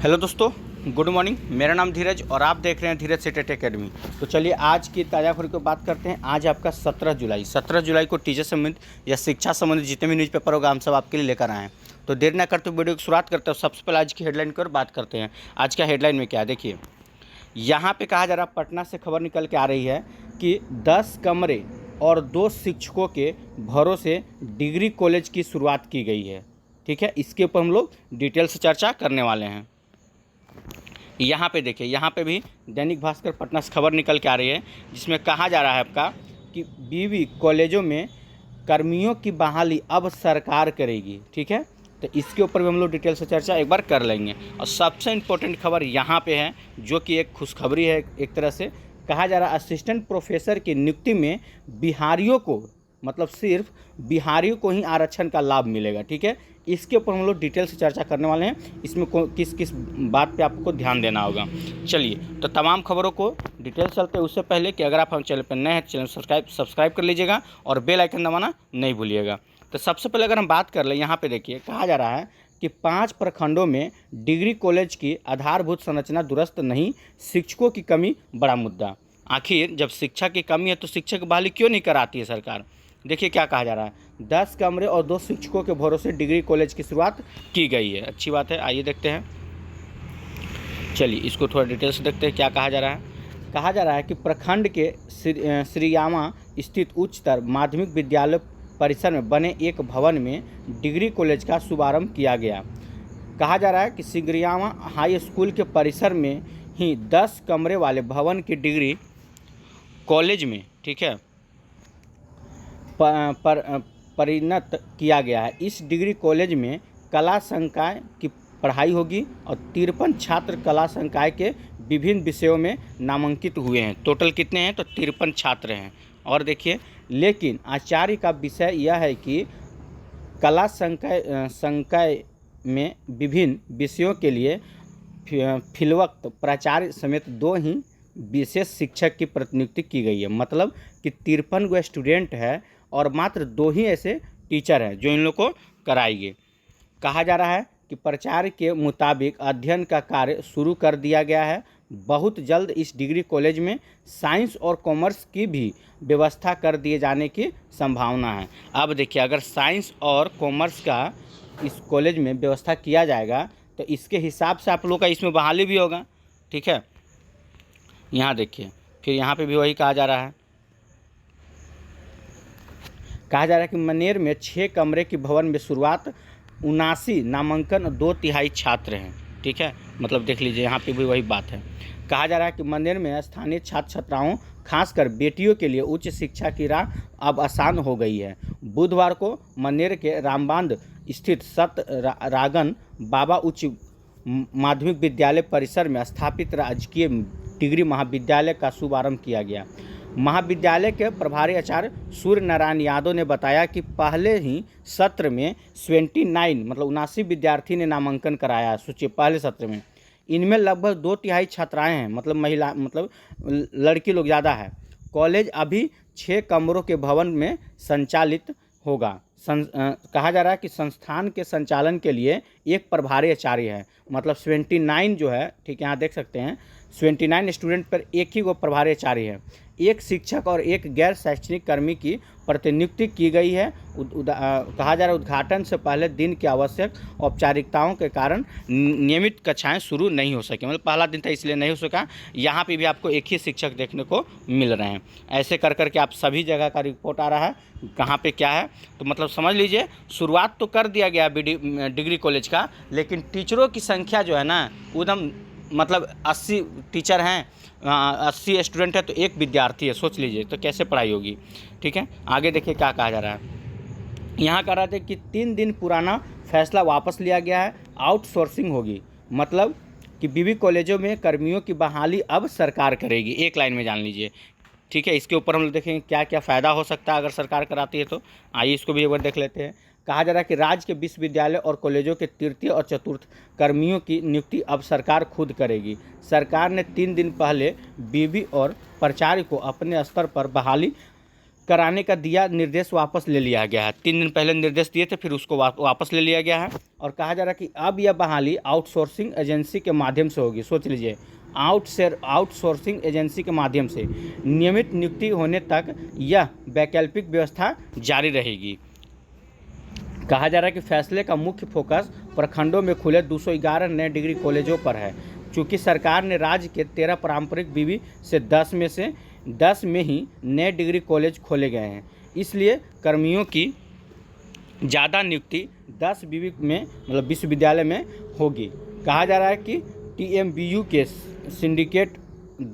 Hello दोस्तों, good morning. मेरा नाम धीरज और आप देख रहे हैं धीरज सेटेट एकेडमी। तो चलिए आज की ताज़ा खबर की बात करते हैं। आज आपका 17 जुलाई को टीचर संबंधित या शिक्षा संबंधित जितने भी न्यूज़पेपर होगा हम सब आपके लिए लेकर आए हैं। तो देर ना करते वीडियो की शुरुआत करते हैं। सबसे पहले आज की हेडलाइन की ओर बात करते हैं। आज का हेडलाइन में क्या है देखिए, यहाँ पर कहा जा रहा है, पटना से खबर निकल के आ रही है कि 10 कमरे और 2 शिक्षकों के भरोसे डिग्री कॉलेज की शुरुआत की गई है। ठीक है, इसके ऊपर हम लोग डिटेल से चर्चा करने वाले हैं। यहाँ पे देखिए, यहाँ पे भी दैनिक भास्कर पटना से खबर निकल के आ रही है, जिसमें कहा जा रहा है आपका कि बीवी कॉलेजों में कर्मियों की बहाली अब सरकार करेगी। ठीक है, तो इसके ऊपर भी हम लोग डिटेल से चर्चा एक बार कर लेंगे। और सबसे इम्पोर्टेंट खबर यहाँ पे है, जो कि एक खुशखबरी है। एक तरह से कहा जा रहा है असिस्टेंट प्रोफेसर की नियुक्ति में बिहारियों को, मतलब सिर्फ बिहारियों को ही आरक्षण का लाभ मिलेगा। ठीक है, इसके ऊपर हम लोग डिटेल से चर्चा करने वाले हैं। इसमें किस किस बात पे आपको ध्यान देना होगा। चलिए, तो तमाम खबरों को डिटेल चलते हैं। उससे पहले कि अगर आप हम चैनल पर नए हैं, चैनल सब्सक्राइब कर लीजिएगा और बेल आइकन दबाना नहीं भूलिएगा। तो सबसे पहले अगर हम बात कर लें, यहाँ पे देखिए कहा जा रहा है कि 5 प्रखंडों में डिग्री कॉलेज की आधारभूत संरचना दुरुस्त नहीं, शिक्षकों की कमी बड़ा मुद्दा। आखिर जब शिक्षा की कमी है तो शिक्षक बहाली क्यों नहीं कराती है सरकार। देखिए क्या कहा जा रहा है, 10 कमरे और 2 शिक्षकों के भरोसे डिग्री कॉलेज की शुरुआत की गई है। अच्छी बात है, आइए देखते हैं। चलिए इसको थोड़ा डिटेल से देखते हैं क्या कहा जा रहा है। कहा जा रहा है कि प्रखंड के श्रीयामा स्थित उच्चतर माध्यमिक विद्यालय परिसर में बने एक भवन में डिग्री कॉलेज का शुभारंभ किया गया। कहा जा रहा है कि श्रीयामा हाई स्कूल के परिसर में ही 10 कमरे वाले भवन की डिग्री कॉलेज में, ठीक है, परिणत किया गया है। इस डिग्री कॉलेज में कला संकाय की पढ़ाई होगी और 53 छात्र कला संकाय के विभिन्न विषयों में नामांकित हुए हैं। टोटल कितने हैं तो 53 छात्र हैं। और देखिए, लेकिन आचार्य का विषय यह है कि कला संकाय में विभिन्न विषयों के लिए फिलवक्त प्राचार्य समेत 2 ही विशेष शिक्षक की प्रतिनियुक्ति की गई है। मतलब कि 53 गो स्टूडेंट है और मात्र 2 ही ऐसे टीचर हैं जो इन लोग को कराएंगे। कहा जा रहा है कि प्राचार्य के मुताबिक अध्ययन का कार्य शुरू कर दिया गया है। बहुत जल्द इस डिग्री कॉलेज में साइंस और कॉमर्स की भी व्यवस्था कर दिए जाने की संभावना है। अब देखिए, अगर साइंस और कॉमर्स का इस कॉलेज में व्यवस्था किया जाएगा तो इसके हिसाब से आप लोग का इसमें बहाली भी होगा। ठीक है, यहाँ देखिए, फिर यहाँ पे भी वही कहा जा रहा है। कहा जा रहा है कि मनेर में 6 कमरे की भवन में शुरुआत, 79 नामांकन और 2/3 छात्र हैं। ठीक है, मतलब देख लीजिए यहाँ पे भी वही बात है। कहा जा रहा है कि मनेर में स्थानीय छात्र छात्राओं, खासकर बेटियों के लिए उच्च शिक्षा की राह अब आसान हो गई है। बुधवार को मनेर के रामबांध स्थित रागन बाबा उच्च माध्यमिक विद्यालय परिसर में स्थापित राजकीय डिग्री महाविद्यालय का शुभारंभ किया गया। महाविद्यालय के प्रभारी आचार्य सूर्य नारायण यादव ने बताया कि पहले ही सत्र में 79 मतलब 79 विद्यार्थी ने नामांकन कराया। सोचिए, पहले सत्र में इनमें लगभग 2/3 छात्राएं हैं, मतलब महिला, मतलब लड़की लोग ज़्यादा है। कॉलेज अभी 6 कमरों के भवन में संचालित होगा। कहा जा रहा है कि संस्थान के संचालन के लिए एक प्रभारी आचार्य है। मतलब 79 जो है, ठीक है, यहाँ देख सकते हैं 79 स्टूडेंट पर एक ही वो प्रभारी आचार्य है। एक शिक्षक और एक गैर शैक्षणिक कर्मी की प्रतिनियुक्ति की गई है। कहा जा रहा है उद्घाटन से पहले दिन की आवश्यक औपचारिकताओं के कारण नियमित कक्षाएं शुरू नहीं हो सकी। मतलब पहला दिन था इसलिए नहीं हो सका। यहाँ पे भी आपको एक ही शिक्षक देखने को मिल रहे हैं। ऐसे कर करके आप सभी जगह का रिपोर्ट आ रहा है कहाँ पे क्या है। तो मतलब समझ लीजिए, शुरुआत तो कर दिया गया डिग्री कॉलेज का, लेकिन टीचरों की संख्या जो है ना, एकदम मतलब 80 टीचर हैं, 80 स्टूडेंट है तो एक विद्यार्थी है। सोच लीजिए तो कैसे पढ़ाई होगी। ठीक है, आगे देखिए क्या कहा जा रहा है। यहाँ कह रहा था कि 3 दिन पुराना फैसला वापस लिया गया है, आउटसोर्सिंग होगी। मतलब कि बीवी कॉलेजों में कर्मियों की बहाली अब सरकार करेगी। एक लाइन में जान लीजिए। ठीक है, इसके ऊपर हम लोग देखेंगे क्या क्या फ़ायदा हो सकता है अगर सरकार कराती है तो। आइए इसको भी एक बार देख लेते हैं। कहा जा रहा है कि राज्य के विश्वविद्यालय और कॉलेजों के तृतीय और चतुर्थ कर्मियों की नियुक्ति अब सरकार खुद करेगी। सरकार ने 3 दिन पहले बीवी और प्राचार्य को अपने स्तर पर बहाली कराने का दिया निर्देश वापस ले लिया गया है। 3 दिन पहले निर्देश दिए थे, फिर उसको वापस ले लिया गया है। और कहा जा रहा है कि अब यह बहाली आउटसोर्सिंग एजेंसी के माध्यम से होगी। सोच लीजिए, आउटसोर्सिंग एजेंसी के माध्यम से नियमित नियुक्ति होने तक यह वैकल्पिक व्यवस्था जारी रहेगी। कहा जा रहा है कि फैसले का मुख्य फोकस प्रखंडों में खुले 211 नए डिग्री कॉलेजों पर है। चूँकि सरकार ने राज्य के 13 पारंपरिक बीवी से 10 में ही नए डिग्री कॉलेज खोले गए हैं, इसलिए कर्मियों की ज़्यादा नियुक्ति 10 बीवी में मतलब विश्वविद्यालय में होगी। कहा जा रहा है कि TMBU के सिंडिकेट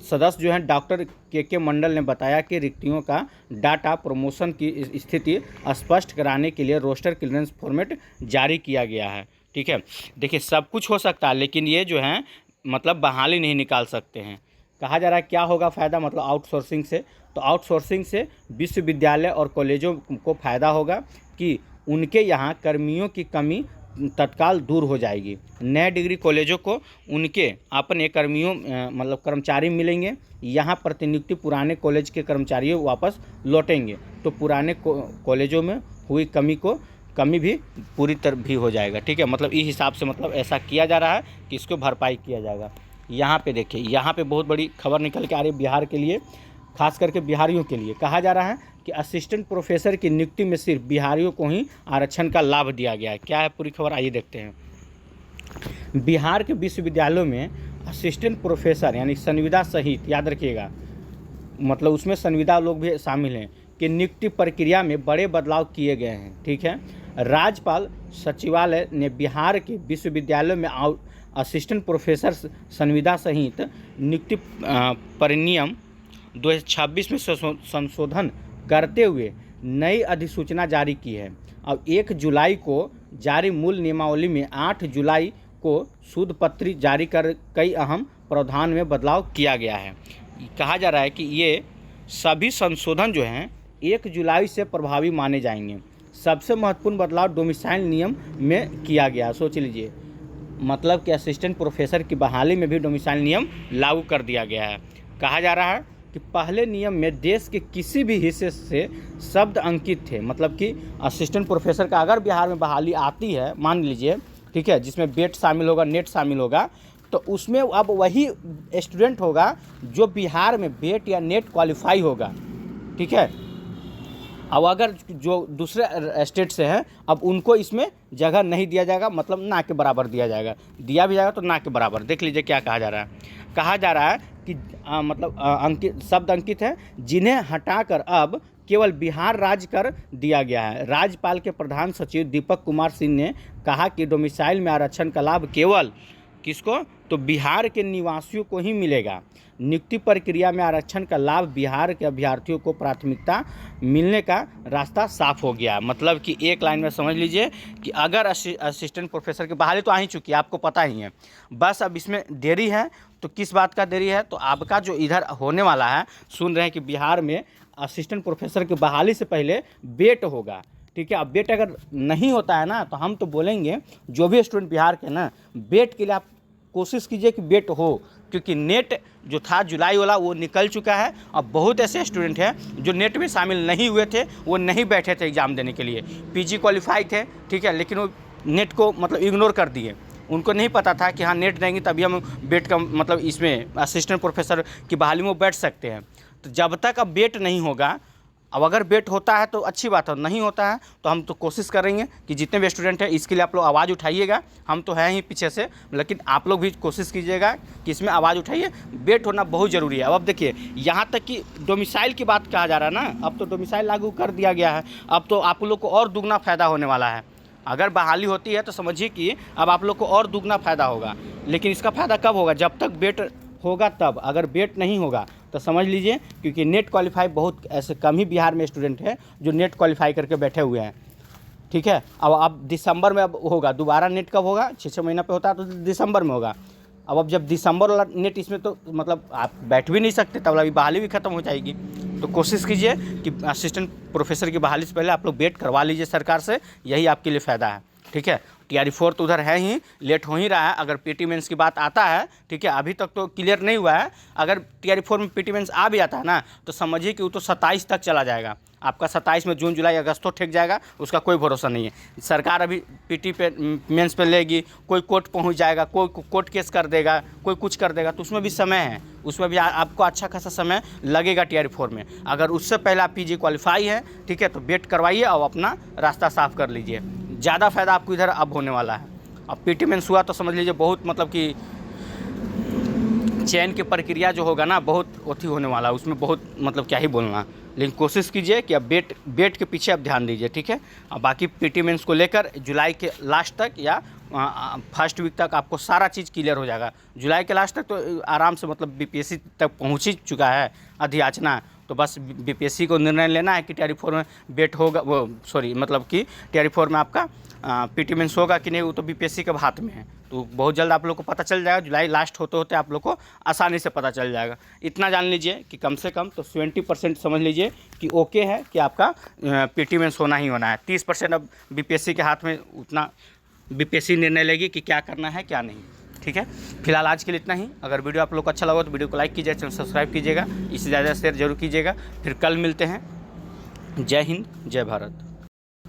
सदस्य जो हैं डॉक्टर के मंडल ने बताया कि रिक्तियों का डाटा प्रमोशन की स्थिति स्पष्ट कराने के लिए रोस्टर क्लियरेंस फॉर्मेट जारी किया गया है। ठीक है, देखिए सब कुछ हो सकता है, लेकिन ये जो है मतलब बहाली नहीं निकाल सकते हैं। कहा जा रहा है क्या होगा फ़ायदा, मतलब आउटसोर्सिंग से, तो आउटसोर्सिंग से विश्वविद्यालय और कॉलेजों को फ़ायदा होगा कि उनके यहाँ कर्मियों की कमी तत्काल दूर हो जाएगी। नए डिग्री कॉलेजों को उनके अपने कर्मियों मतलब कर्मचारी मिलेंगे। यहाँ प्रतिनियुक्ति पुराने कॉलेज के कर्मचारियों वापस लौटेंगे, तो पुराने कॉलेजों में हुई कमी भी पूरी तरह भी हो जाएगा। ठीक है, मतलब इस हिसाब से मतलब ऐसा किया जा रहा है कि इसको भरपाई किया जाएगा। यहाँ पे देखिए, यहाँ पे बहुत बड़ी खबर निकल के आ रही है बिहार के लिए, खास करके बिहारियों के लिए। कहा जा रहा है कि असिस्टेंट प्रोफेसर की नियुक्ति में सिर्फ बिहारियों को ही आरक्षण का लाभ दिया गया है। क्या है पूरी खबर, आइए देखते हैं। बिहार के विश्वविद्यालयों में असिस्टेंट प्रोफेसर यानी संविदा सहित, याद रखिएगा मतलब उसमें संविदा लोग भी शामिल हैं, कि नियुक्ति प्रक्रिया में बड़े बदलाव किए गए हैं। ठीक है, राज्यपाल सचिवालय ने बिहार के विश्वविद्यालयों में असिस्टेंट प्रोफेसर संविदा सहित नियुक्ति परिनियम 2026 में संशोधन करते हुए नई अधिसूचना जारी की है। अब 1 जुलाई को जारी मूल नियमावली में 8 जुलाई को सूद पत्री जारी कर कई अहम प्रावधान में बदलाव किया गया है। कहा जा रहा है कि ये सभी संशोधन जो हैं 1 जुलाई से प्रभावी माने जाएंगे। सबसे महत्वपूर्ण बदलाव डोमिसाइल नियम में किया गया। सोच लीजिए, मतलब कि असिस्टेंट प्रोफेसर की बहाली में भी डोमिसाइल नियम लागू कर दिया गया है। कहा जा रहा है कि पहले नियम में देश के किसी भी हिस्से से शब्द अंकित थे, मतलब कि असिस्टेंट प्रोफेसर का अगर बिहार में बहाली आती है, मान लीजिए, ठीक है, जिसमें बेट शामिल होगा, नेट शामिल होगा, तो उसमें अब वही स्टूडेंट होगा जो बिहार में बेट या नेट क्वालिफाई होगा। ठीक है, अब अगर जो दूसरे स्टेट से हैं, अब उनको इसमें जगह नहीं दिया जाएगा, मतलब ना के बराबर दिया जाएगा। दिया भी जाएगा तो ना के बराबर। देख लीजिए क्या कहा जा रहा है। कहा जा रहा है कि मतलब अंकित शब्द अंकित है, जिन्हें हटाकर अब केवल बिहार राज्य कर दिया गया है। राज्यपाल के प्रधान सचिव दीपक कुमार सिंह ने कहा कि डोमिसाइल में आरक्षण का लाभ केवल किसको, तो बिहार के निवासियों को ही मिलेगा। नियुक्ति प्रक्रिया में आरक्षण का लाभ बिहार के अभ्यर्थियों को प्राथमिकता मिलने का रास्ता साफ हो गया। मतलब कि एक लाइन में समझ लीजिए कि अगर असिस्टेंट प्रोफेसर की बहाली तो आ ही चुकी है, आपको पता ही है, बस अब इसमें देरी है। तो किस बात का देरी है, तो आपका जो इधर होने वाला है, सुन रहे हैं कि बिहार में असिस्टेंट प्रोफेसर की बहाली से पहले बेट होगा। ठीक है, अब बेट अगर नहीं होता है ना, तो हम तो बोलेंगे जो भी स्टूडेंट बिहार के ना, बेट के लिए आप कोशिश कीजिए कि बेट हो, क्योंकि नेट जो था जुलाई वाला वो निकल चुका है। अब बहुत ऐसे स्टूडेंट हैं जो नेट में शामिल नहीं हुए थे, वो नहीं बैठे थे एग्ज़ाम देने के लिए, PG क्वालिफाई थे, ठीक है, लेकिन वो नेट को मतलब इग्नोर कर दिए। उनको नहीं पता था कि हाँ नेट देंगे तभी हम बेट का मतलब इसमें असिस्टेंट प्रोफेसर की बहाली में बैठ सकते हैं। तो जब तक अब बेट नहीं होगा, अब अगर बेट होता है तो अच्छी बात है, नहीं होता है तो हम तो कोशिश करेंगे कि जितने भी स्टूडेंट हैं इसके लिए आप लोग आवाज़ उठाइएगा। हम तो हैं ही पीछे से, लेकिन आप लोग भी कोशिश कीजिएगा कि इसमें आवाज़ उठाइए। बेट होना बहुत ज़रूरी है। अब देखिए, यहाँ तक कि डोमिसाइल की बात कहा जा रहा है ना, अब तो डोमिसाइल लागू कर दिया गया है। अब तो आप लोग को और दुगना फ़ायदा होने वाला है। अगर बहाली होती है तो समझिए कि अब आप लोग को और दुगना फ़ायदा होगा। लेकिन इसका फ़ायदा कब होगा, जब तक बेट होगा तब। अगर बेट नहीं होगा तो समझ लीजिए, क्योंकि नेट क्वालिफाई बहुत ऐसे कम ही बिहार में स्टूडेंट हैं जो नेट क्वालिफाई करके बैठे हुए हैं। ठीक है, अब दिसंबर में अब होगा दोबारा। नेट कब होगा, 6 महीना पे होता है तो दिसंबर में होगा। अब जब दिसंबर वाला नेट इसमें, तो मतलब आप बैठ भी नहीं सकते, तब अभी बहाली भी ख़त्म हो जाएगी। तो कोशिश कीजिए कि असिस्टेंट प्रोफेसर की बहाली से पहले आप लोग बेट करवा लीजिए सरकार से, यही आपके लिए फ़ायदा है। ठीक है, TRE 4 तो उधर है ही, लेट हो ही रहा है। अगर PT मेंस की बात आता है, ठीक है, अभी तक तो क्लियर नहीं हुआ है। अगर TRE 4 में PT मेंस आ भी आता है ना, तो समझिए कि वो तो 27 तक चला जाएगा आपका। 27 में जून जुलाई अगस्त तो ठेक जाएगा, उसका कोई भरोसा नहीं है। सरकार अभी PT पे मेंस पे लेगी, कोई कोर्ट पहुंच जाएगा, कोई कोर्ट केस कर देगा, कोई कुछ कर देगा, तो उसमें भी समय है, उसमें भी आपको अच्छा खासा समय लगेगा TRE 4 में। अगर उससे पहले आप PG क्वालिफाई है, ठीक है, तो बेट करवाइए और अपना रास्ता साफ कर लीजिए। ज़्यादा फायदा आपको इधर अब होने वाला है। अब PT मेंस हुआ तो समझ लीजिए बहुत मतलब कि चयन की प्रक्रिया जो होगा ना, बहुत अथी होने वाला है, उसमें बहुत मतलब क्या ही बोलना। लेकिन कोशिश कीजिए कि अब बेट के पीछे अब ध्यान दीजिए, ठीक है। और बाकी PT मेंस को लेकर जुलाई के लास्ट तक या फर्स्ट वीक तक आपको सारा चीज़ क्लियर हो जाएगा। जुलाई के लास्ट तक तो आराम से मतलब BPSC तक पहुंच ही चुका है अधियाचना। तो बस BPSC को निर्णय लेना है कि TRE 4 में बेट होगा, वो सॉरी मतलब कि TRE 4 में आपका PT मेंस होगा कि नहीं, वो तो BPSC के हाथ में है। तो बहुत जल्द आप लोग को पता चल जाएगा। जुलाई लास्ट होते होते आप लोग को आसानी से पता चल जाएगा। इतना जान लीजिए कि कम से कम तो 70% समझ लीजिए कि ओके है कि आपका PT मेंस होना ही होना है। 30% अब BPSC के हाथ में, उतना BPSC निर्णय लेगी कि क्या करना है क्या नहीं, ठीक है। फिलहाल आज के लिए इतना ही। अगर वीडियो आप लोग को अच्छा लगा तो वीडियो को लाइक कीजिए, चैनल सब्सक्राइब कीजिएगा, इससे ज़्यादा शेयर जरूर कीजिएगा। फिर कल मिलते हैं। जय हिंद, जय भारत।